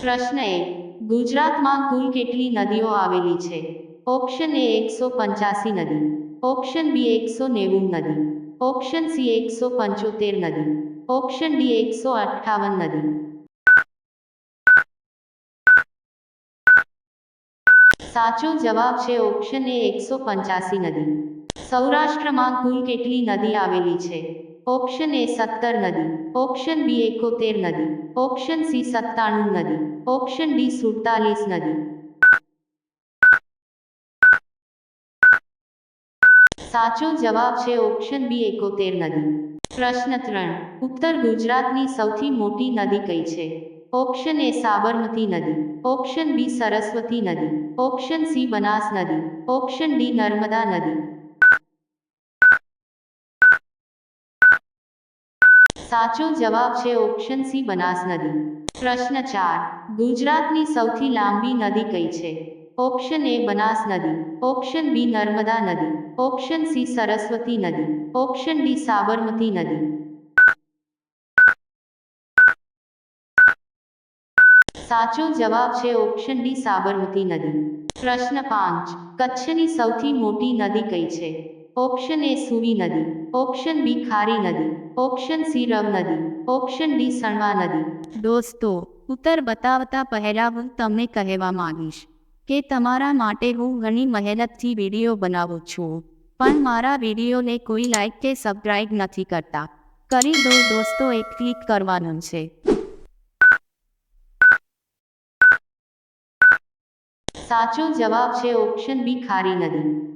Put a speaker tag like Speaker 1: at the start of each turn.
Speaker 1: પ્રશ્ન 1. ગુજરાતમાં કુલ કેટલી નદીઓ આવેલી છે? ઓપ્શન એ 185 નદી, ઓપ્શન બી 190 નદી, ઓપ્શન સી 175 નદી, ઓપ્શન ડી 158 નદી. સાચો જવાબ છે ઓપ્શન એ 185 નદી. સૌરાષ્ટ્રમાં કુલ કેટલી નદી આવેલી છે? ઓપ્શન એ 17 નદી, ઓપ્શન બી 71 નદી, ઓપ્શન સી 97 નદી, ઓપ્શન ડી 47 નદી. સાચો જવાબ છે ઓપ્શન બી 71 નદી. પ્રશ્ન 3. ઉત્તર ગુજરાતની સૌથી મોટી નદી કઈ છે? ઓપ્શન એ સાબરમતી નદી, ઓપ્શન બી સરસ્વતી નદી, ઓપ્શન સી બનાસ નદી, ઓપ્શન ડી નર્મદા નદી. સાચો જવાબ છે ઓપ્શન સી બનાસ નદી. પ્રશ્ન 4. ગુજરાતની સૌથી લાંબી નદી કઈ છે? ઓપ્શન એ બનાસ નદી, ઓપ્શન બી નર્મદા નદી, ઓપ્શન સી સરસ્વતી નદી, ઓપ્શન ડી સાબરમતી નદી. સાચો જવાબ છે ઓપ્શન ડી સાબરમતી નદી. પ્રશ્ન 5. કચ્છની સૌથી મોટી નદી કઈ છે? ઓપ્શન એ સુવી નદી, ઓપ્શન બી ખારી નદી, ઓપ્શન સી રવ નદી, ઓપ્શન ડી સણવા નદી. દોસ્તો, ઉત્તર બતાવતા પહેલા હું તમને કહેવા માંગીશ કે તમારા માટે હું ઘણી મહેનતથી વિડીયો બનાવું છું, પણ મારા વિડીયોને કોઈ લાઈક કે સબસ્ક્રાઇબ નથી કરતા. કરી દો દોસ્તો, એક ક્લિક કરવાનું છે. સાચો જવાબ છે ઓપ્શન બી ખારી નદી.